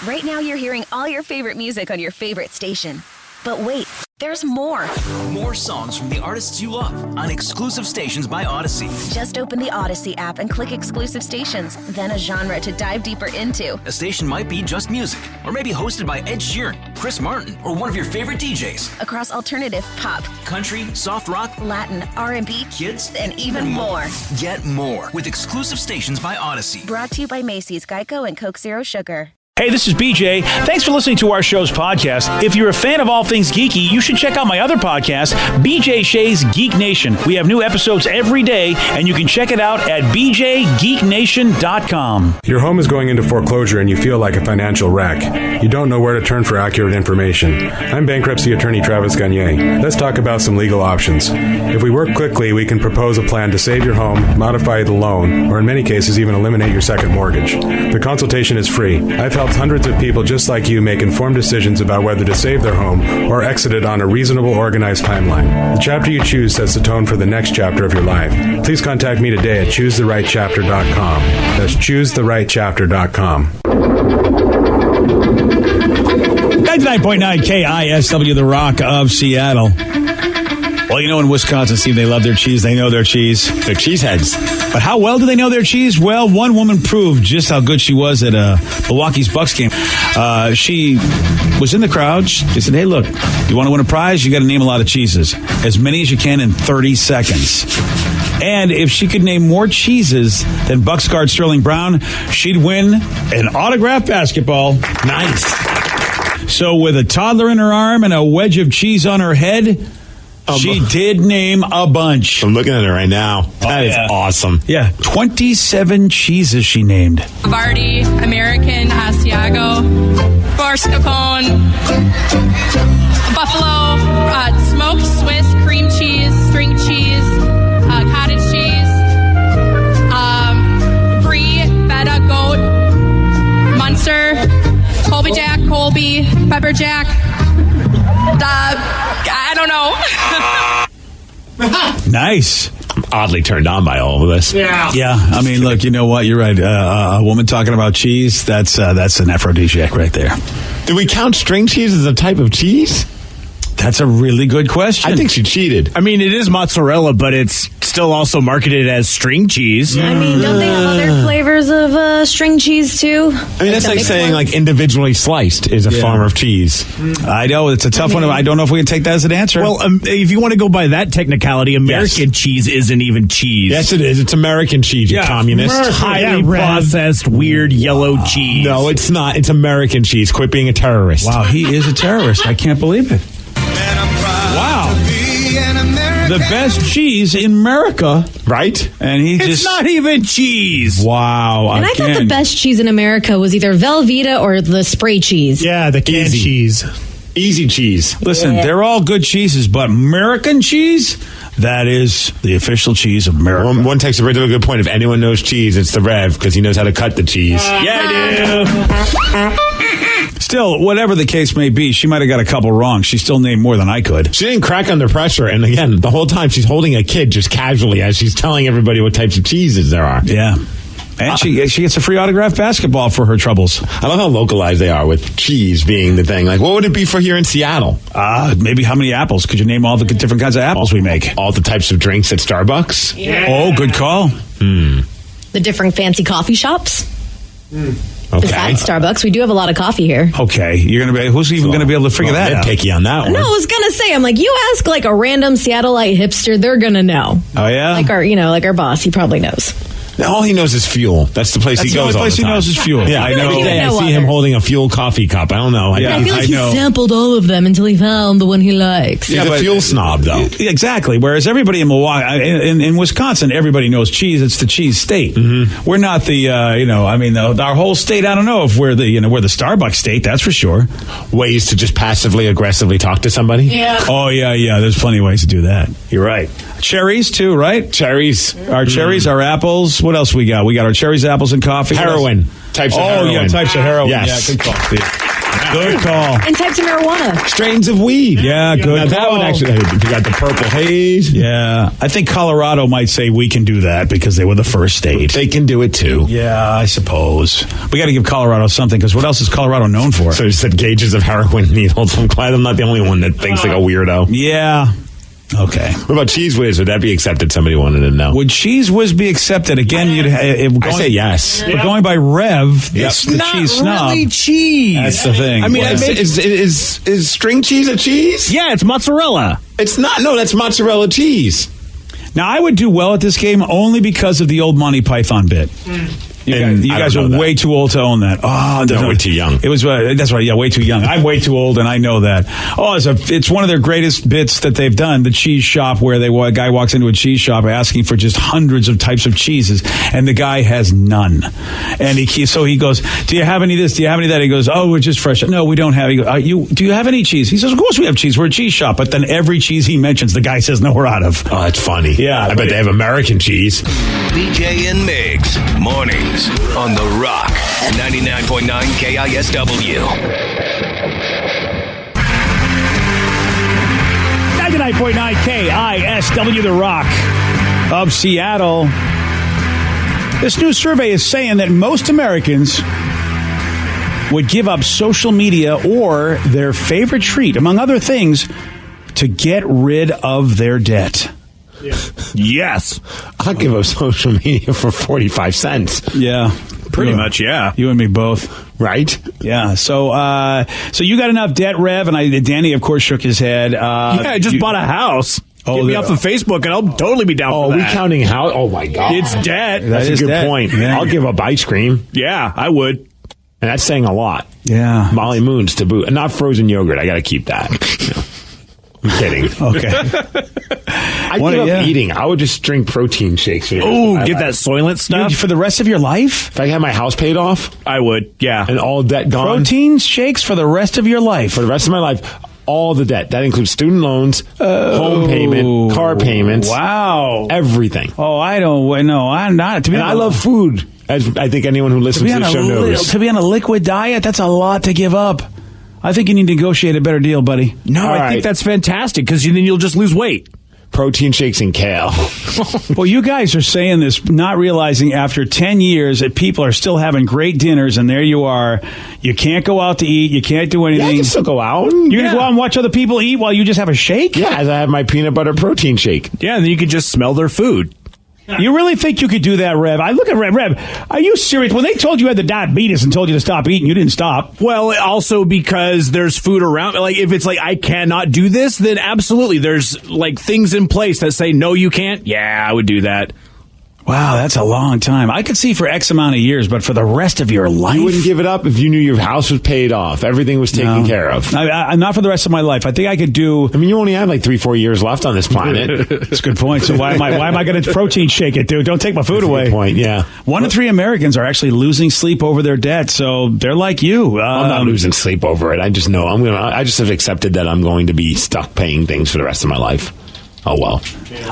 Right now you're hearing all your favorite music on your favorite station. But wait, there's more. More songs from the artists you love on exclusive stations by Odyssey. Just open the Odyssey app and click exclusive stations, then a genre to dive deeper into. A station might be just music, or maybe hosted by Ed Sheeran, Chris Martin, or one of your favorite DJs. Across alternative, pop, country, soft rock, Latin, R&B, kids, and even more. Get more with exclusive stations by Odyssey. Brought to you by Macy's, Geico, and Coke Zero Sugar. Hey, this is BJ. Thanks for listening to our show's podcast. If you're a fan of all things geeky, you should check out my other podcast, BJ Shea's Geek Nation. We have new episodes every day, and you can check it out at bjgeeknation.com. Your home is going into foreclosure and you feel like a financial wreck. You don't know where to turn for accurate information. I'm bankruptcy attorney Travis Gagne. Let's talk about some legal options. If we work quickly, we can propose a plan to save your home, modify the loan, or in many cases, even eliminate your second mortgage. The consultation is free. I've helped hundreds of people just like you make informed decisions about whether to save their home or exit it on a reasonable, organized timeline. The chapter you choose sets the tone for the next chapter of your life. Please contact me today at choosetherightchapter.com. That's choosetherightchapter.com. 99.9 KISW, the Rock of Seattle. Well, you know, in Wisconsin, Steve, they love their cheese. They know their cheese. They're cheeseheads. But how well do they know their cheese? Well, one woman proved just how good she was at Milwaukee's Bucks game. She was in the crowd. She said, hey, look, you want to win a prize? You got to name a lot of cheeses. As many as you can in 30 seconds. And if she could name more cheeses than Bucks guard Sterling Brown, she'd win an autographed basketball. Nice. So with a toddler in her arm and a wedge of cheese on her head, she did name a bunch. I'm looking at it right now. That is awesome. Yeah, 27 cheeses she named. Vardy, American, Asiago, Mascarpone, Buffalo, smoked Swiss, cream cheese, string cheese, cottage cheese, brie, feta, goat, Munster, Colby Jack, Colby, Pepper Jack. I don't know. Nice. I'm oddly turned on by all of this. Yeah. I mean, look, you know what? You're right. A woman talking about cheese, that's an aphrodisiac right there. Do we count string cheese as a type of cheese? That's a really good question. I think she cheated. I mean, it is mozzarella, but it's still also marketed as string cheese. I mean, don't they have other flavors of string cheese, too? I mean, that's like saying, like, individually sliced is a form of cheese. I know. It's a tough one. I don't know if we can take that as an answer. Well, if you want to go by that technicality, American cheese isn't even cheese. Yes, it is. It's American cheese, you communist. Highly processed, weird yellow cheese. No, it's not. It's American cheese. Quit being a terrorist. Wow, he is a terrorist. I can't believe it. Wow. The best cheese in America. Right? And It's not even cheese. Wow. And I thought the best cheese in America was either Velveeta or the spray cheese. Yeah, the canned cheese. Easy cheese. Listen, they're all good cheeses, but American cheese, that is the official cheese of America. One texter brings up a good point. If anyone knows cheese, it's the Rev, because he knows how to cut the cheese. Yeah, I do. Still, whatever the case may be, she might have got a couple wrong. She still named more than I could. She didn't crack under pressure. And again, the whole time she's holding a kid just casually as she's telling everybody what types of cheeses there are. Yeah. And she gets a free autographed basketball for her troubles. I love how localized they are with cheese being the thing. Like, what would it be for here in Seattle? Maybe how many apples? Could you name all the different kinds of apples we make? All the types of drinks at Starbucks? Yeah. Oh, good call. The different fancy coffee shops. Okay. Besides Starbucks, we do have a lot of coffee here. Okay, who's even going to be able to figure that out? Picky on that one. No, I was gonna say, I'm like, you ask like a random Seattleite hipster, they're gonna know. Oh yeah, like our boss, he probably knows. All he knows is fuel. That's the place he goes all the time. That's the only place he knows is fuel. Yeah, I know. I see him holding a fuel coffee cup. I don't know. I feel like he sampled all of them until he found the one he likes. He's a fuel snob, though. Exactly. Whereas everybody in Milwaukee, in Wisconsin, everybody knows cheese. It's the cheese state. Mm-hmm. We're not the, our whole state. I don't know if we're the Starbucks state. That's for sure. Ways to just passively aggressively talk to somebody. Yeah. Oh yeah. There's plenty of ways to do that. You're right. Cherries too, right? Cherries. Our cherries, our apples. What else we got? We got our cherries, apples, and coffee. Heroin. Types of heroin. Oh, yeah, types of heroin. Yes. Yeah, good call, Steve. Good call. And types of marijuana. Strains of weed. Yeah, good Now, that call. one actually, you got the purple haze. Yeah, I think Colorado might say we can do that because they were the first state. They can do it too. Yeah, I suppose. We got to give Colorado something because what else is Colorado known for? So you said gauges of heroin needles. I'm glad I'm not the only one that thinks like a weirdo. Yeah. Okay. What about Cheese Whiz? Would that be accepted? Somebody wanted to know. Would Cheese Whiz be accepted? Again, I say yes. We're going by Rev. Yep. It's the Not cheese snob. really cheese. That's the thing. I mean, Yeah. Is string cheese a cheese? Yeah, it's mozzarella. It's not. No, that's mozzarella cheese. Now, I would do well at this game only because of the old Monty Python bit. You And I guys don't are know that. way too old to own that. Oh, No, we're too young. It was that's right. Yeah, way too young. I'm way too old, and I know that. Oh, it's one of their greatest bits that they've done. The cheese shop where a guy walks into a cheese shop asking for just hundreds of types of cheeses, and the guy has none. And so he goes, "Do you have any of this? Do you have any of that?" He goes, "Oh, we're just fresh." No, we don't have. He goes, do you have any cheese? He says, "Of course we have cheese. We're a cheese shop." But then every cheese he mentions, the guy says, "No, we're out of." Oh, that's funny. Yeah, I bet they have American cheese. BJ and Migs, mornings on The Rock, 99.9 KISW. 99.9 KISW, The Rock of Seattle. This new survey is saying that most Americans would give up social media or their favorite treat, among other things, to get rid of their debt. Yes. I'll give up social media for 45 cents. Yeah. Pretty much, yeah. You and me both. Right? Yeah. So you got enough debt, Rev, and Danny, of course, shook his head. I just bought a house. Get me off of Facebook, and I'll totally be down for Are that. we counting how? Oh, my God. It's debt. That's a is good debt. point. Yeah. I'll give up ice cream. Yeah, I would. And that's saying a lot. Yeah. Molly Moon's to boot. And not frozen yogurt. I got to keep that. I'm kidding. Okay. I give up eating. I would just drink protein shakes. Oh, get that Soylent stuff. For the rest of your life? If I had my house paid off I would, yeah. and all debt gone Protein shakes for the rest of your life. for the rest of my life, all the debt. That includes student loans, home payment, car payments. Wow. Everything. Oh, I don't know. I'm not. And I love food, as I think anyone who listens to the show knows. To be on a liquid diet, that's a lot to give up. I think you need to negotiate a better deal, buddy. No, All I right. think that's fantastic because then you'll just lose weight. Protein shakes and kale. Well, you guys are saying this, not realizing after 10 years that people are still having great dinners, and there you are. You can't go out to eat. You can't do Yeah, I anything. can still go out. You're going to go out and watch other people eat while you just have a shake? Yeah, as I have my peanut butter protein shake. Yeah, and then you could just smell their food. You really think you could do that, Rev? I look at Rev. Are you serious? When they told you had the diabetes and told you to stop eating, you didn't stop. Well, also because there's food around. Like, if it's like, I cannot do this, then absolutely. There's, like, things in place that say, no, you can't. Yeah, I would do that. Wow, that's a long time. I could see for X amount of years, but for the rest of your life? You wouldn't give it up if you knew your house was paid off. Everything was taken care of. I'm not for the rest of my life. I think I could do... I mean, you only have like 3-4 years left on this planet. That's a good point. So why am I going to protein shake it, dude? Don't take my food away. Good point, yeah. 1 in 3 Americans are actually losing sleep over their debt, so they're like you. I'm not losing sleep over it. I just know I just have accepted that I'm going to be stuck paying things for the rest of my life. Oh, well.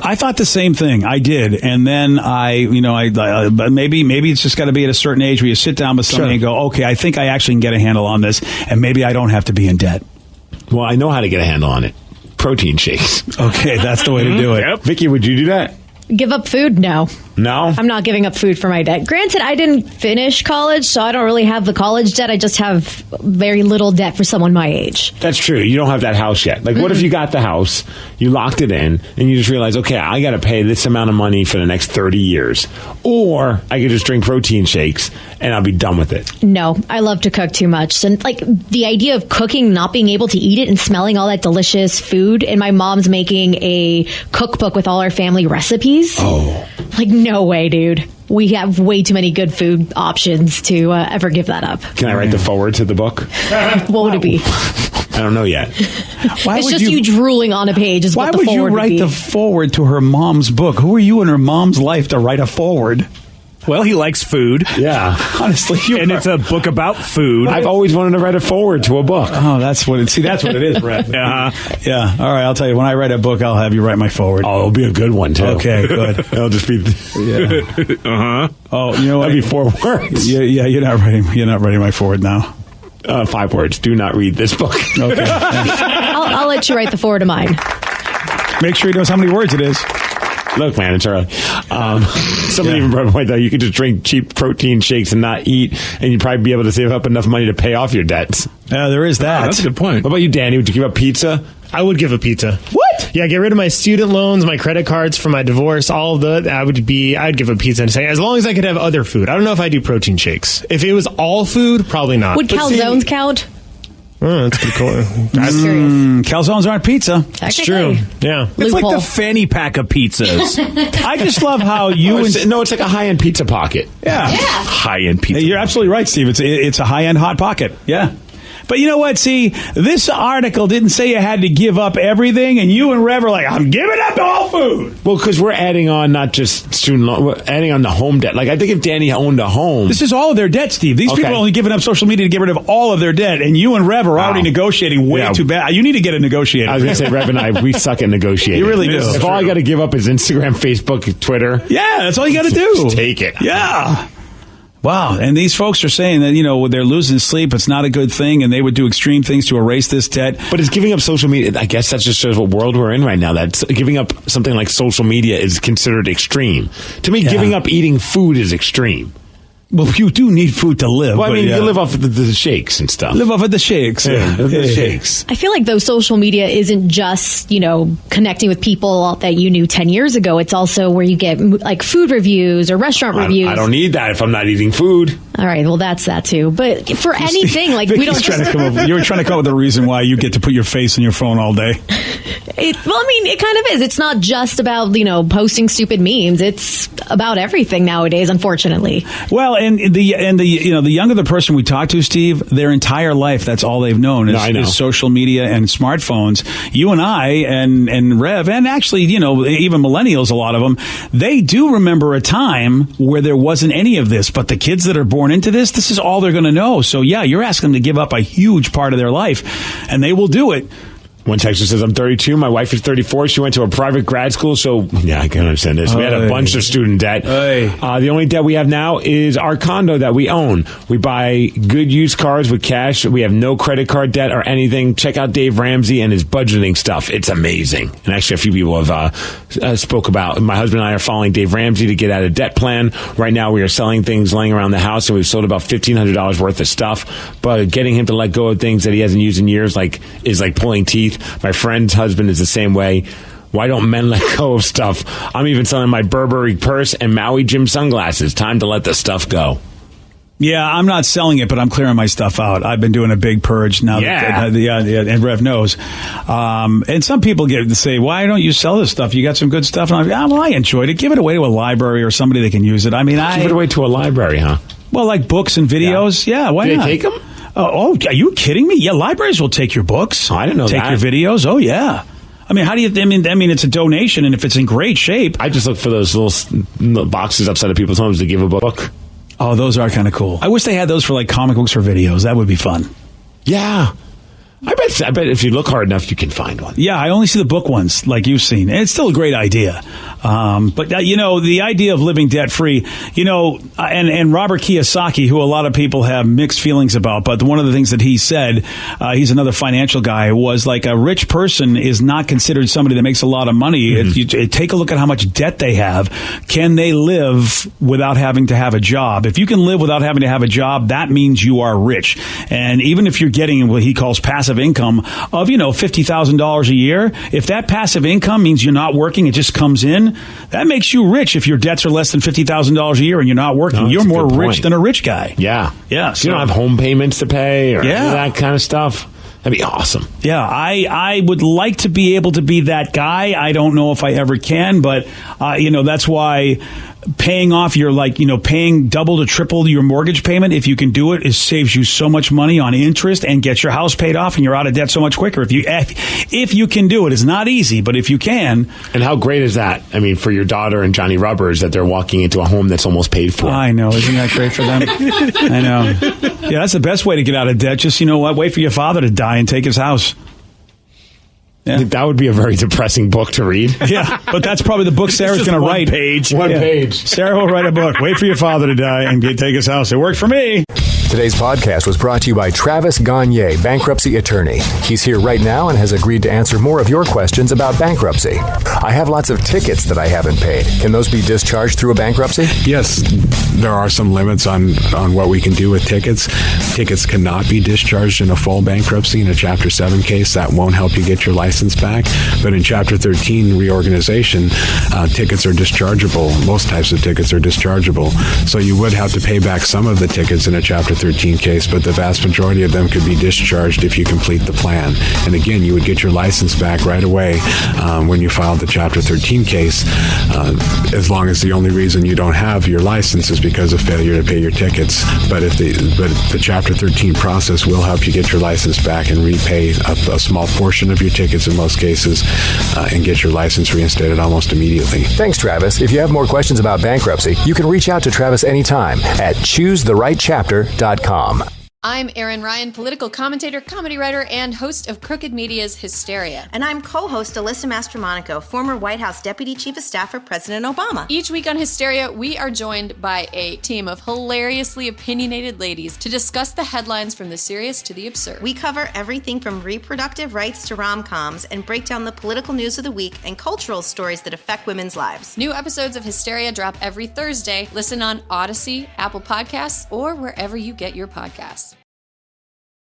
I thought the same thing. I did. And then but maybe it's just got to be at a certain age where you sit down with somebody and go, okay, I think I actually can get a handle on this, and maybe I don't have to be in debt. Well, I know how to get a handle on it. Protein shakes. Okay, that's the way to do it. Yep. Vicky, would you do that? Give up food? No. No? I'm not giving up food for my debt. Granted, I didn't finish college, so I don't really have the college debt. I just have very little debt for someone my age. That's true. You don't have that house yet. Like, what if you got the house, you locked it in, and you just realize, okay, I got to pay this amount of money for the next 30 years. Or I could just drink protein shakes, and I'll be done with it. No, I love to cook too much. So, like, the idea of cooking, not being able to eat it, and smelling all that delicious food, and my mom's making a cookbook with all our family recipes. Oh. Like, no way, dude. We have way too many good food options to ever give that up. Can I write the forward to the book? What would it be? I don't know yet. Why It's would just you drooling on a page is Why what the would you forward would write be. the forward to her mom's book? Who are you in her mom's life to write a forward? Well, he likes food. Yeah. Honestly, And it's a book about food. I've always wanted to write a forward to a book. Oh, that's what it is, Brett. Yeah. Yeah. All right, I'll tell you. When I write a book, I'll have you write my forward. Oh, it'll be a good one, too. Okay, good. It'll just be... Yeah. Oh, you know what? That'd be 4 words. Yeah, you're not writing my forward now. 5 words. Do not read this book. Okay. I'll let you write the forward of mine. Make sure he knows how many words it is. Look, man, it's early. Somebody even brought a point, though. You could just drink cheap protein shakes and not eat, and you'd probably be able to save up enough money to pay off your debts. Yeah, there is that. That's a good point. What about you, Danny? Would you give up pizza? I would give a pizza. What? Yeah, get rid of my student loans, my credit cards for my divorce, all of that. I'd give a pizza and say, as long as I could have other food. I don't know if I do protein shakes. If it was all food, probably not. Would calzones count? Oh, that's pretty cool. Calzones aren't pizza. That's true. Yeah. It's like the fanny pack of pizzas. I just love how you... it's like a high-end pizza pocket. Yeah. High-end pizza. You're absolutely right, Steve. It's a high-end Hot Pocket. Yeah. But you know what? See, this article didn't say you had to give up everything, and you and Rev are like, I'm giving up all food. Well, because we're adding on not just student loan, we're adding on the home debt. Like, I think if Danny owned a home... This is all of their debt, Steve. These people are only giving up social media to get rid of all of their debt, and you and Rev are already negotiating way too bad. You need to get a negotiator. I was going to say, Rev and I, we suck at negotiating. You really do. If all I got to give up is Instagram, Facebook, Twitter... Yeah, that's all you got to do. Just take it. Yeah. Wow. And these folks are saying that, they're losing sleep. It's not a good thing. And they would do extreme things to erase this debt. But it's giving up social media. I guess that just shows what world we're in right now. That giving up something like social media is considered extreme. To me, giving up eating food is extreme. Well, you do need food to live. Well, I mean, you live off of the shakes and stuff. Live off of the shakes. Yeah, the shakes. I feel like though social media isn't just, connecting with people that you knew 10 years ago. It's also where you get like food reviews or restaurant reviews. I don't need that if I'm not eating food. All right, well, that's that too. But for anything, like we don't. You were trying to come up with a reason why you get to put your face in your phone all day. It kind of is. It's not just about posting stupid memes. It's about everything nowadays, unfortunately. Well, and the younger the person we talk to, Steve, their entire life, that's all they've known is social media and smartphones. You and I and Rev, and actually, even millennials, a lot of them, they do remember a time where there wasn't any of this. But the kids that are born into this is all they're going to know. So yeah, you're asking them to give up a huge part of their life, and they will do it. One texter says, I'm 32. My wife is 34. She went to a private grad school. So, yeah, I can understand this. We had a bunch of student debt. The only debt we have now is our condo that we own. We buy good used cars with cash. We have no credit card debt or anything. Check out Dave Ramsey and his budgeting stuff. It's amazing. And actually, a few people have spoke about. My husband and I are following Dave Ramsey to get out a debt plan. Right now, we are selling things laying around the house, and we've sold about $1,500 worth of stuff. But getting him to let go of things that he hasn't used in years is like pulling teeth. My friend's husband is the same way. Why don't men let go of stuff? I'm even selling my Burberry purse and Maui gym sunglasses. Time to let the stuff go. Yeah, I'm not selling it, but I'm clearing my stuff out. I've been doing a big purge now. Yeah. And Rev knows. And some people get to say, why don't you sell this stuff? You got some good stuff. And I'm like, well, I enjoyed it. Give it away to a library or somebody that can use it. I mean, give it away to a library, huh? Well, like books and videos. Yeah, why not? Do they take them? Oh, are you kidding me? Yeah, libraries will take your books. Oh, I didn't know take that. Take your videos. Oh, yeah. I mean, how do you? I mean, it's a donation, and if it's in great shape, I just look for those little boxes outside of people's homes to give a book. Oh, those are kind of cool. I wish they had those for like comic books or videos. That would be fun. Yeah. I bet if you look hard enough, you can find one. Yeah, I only see the book ones like you've seen. And it's still a great idea. But the idea of living debt-free, and Robert Kiyosaki, who a lot of people have mixed feelings about, but one of the things that he said, he's another financial guy, was like a rich person is not considered somebody that makes a lot of money. Mm-hmm. Take a look at how much debt they have. Can they live without having to have a job? If you can live without having to have a job, that means you are rich. And even if you're getting what he calls passive income of, $50,000 a year, if that passive income means you're not working, it just comes in, that makes you rich. If your debts are less than $50,000 a year and you're not working, you're more rich than a rich guy. Yeah. Yeah. So you don't have home payments to pay or that kind of stuff. That'd be awesome. Yeah, I would like to be able to be that guy. I don't know if I ever can, but, that's why paying off paying double to triple your mortgage payment, if you can do it, saves you so much money on interest and gets your house paid off and you're out of debt so much quicker. If you can do it, it's not easy, but if you can. And how great is that? I mean, for your daughter and Johnny Rubbers, that they're walking into a home that's almost paid for. I know. Isn't that great for them? I know. Yeah, that's the best way to get out of debt. Just, wait for your father to die and take his house. Yeah. That would be a very depressing book to read. Yeah, but that's probably the book Sarah's going to write. One page. Sarah will write a book. Wait for your father to die and take his house. It worked for me. Today's podcast was brought to you by Travis Gagne, bankruptcy attorney. He's here right now and has agreed to answer more of your questions about bankruptcy. I have lots of tickets that I haven't paid. Can those be discharged through a bankruptcy? Yes, there are some limits on what we can do with tickets. Tickets cannot be discharged in a full bankruptcy. In a Chapter 7 case, that won't help you get your license back. But in Chapter 13 reorganization, tickets are dischargeable. Most types of tickets are dischargeable. So you would have to pay back some of the tickets in a Chapter 13 case, but the vast majority of them could be discharged if you complete the plan. And again, you would get your license back right away when you filed the Chapter 13 case, as long as the only reason you don't have your license is because of failure to pay your tickets. But the Chapter 13 process will help you get your license back and repay a small portion of your tickets in most cases and get your license reinstated almost immediately. Thanks, Travis. If you have more questions about bankruptcy, you can reach out to Travis anytime at choosetherightchapter.com. I'm Erin Ryan, political commentator, comedy writer, and host of Crooked Media's Hysteria. And I'm co-host Alyssa Mastromonaco, former White House Deputy Chief of Staff for President Obama. Each week on Hysteria, we are joined by a team of hilariously opinionated ladies to discuss the headlines from the serious to the absurd. We cover everything from reproductive rights to rom-coms and break down the political news of the week and cultural stories that affect women's lives. New episodes of Hysteria drop every Thursday. Listen on Odyssey, Apple Podcasts, or wherever you get your podcasts.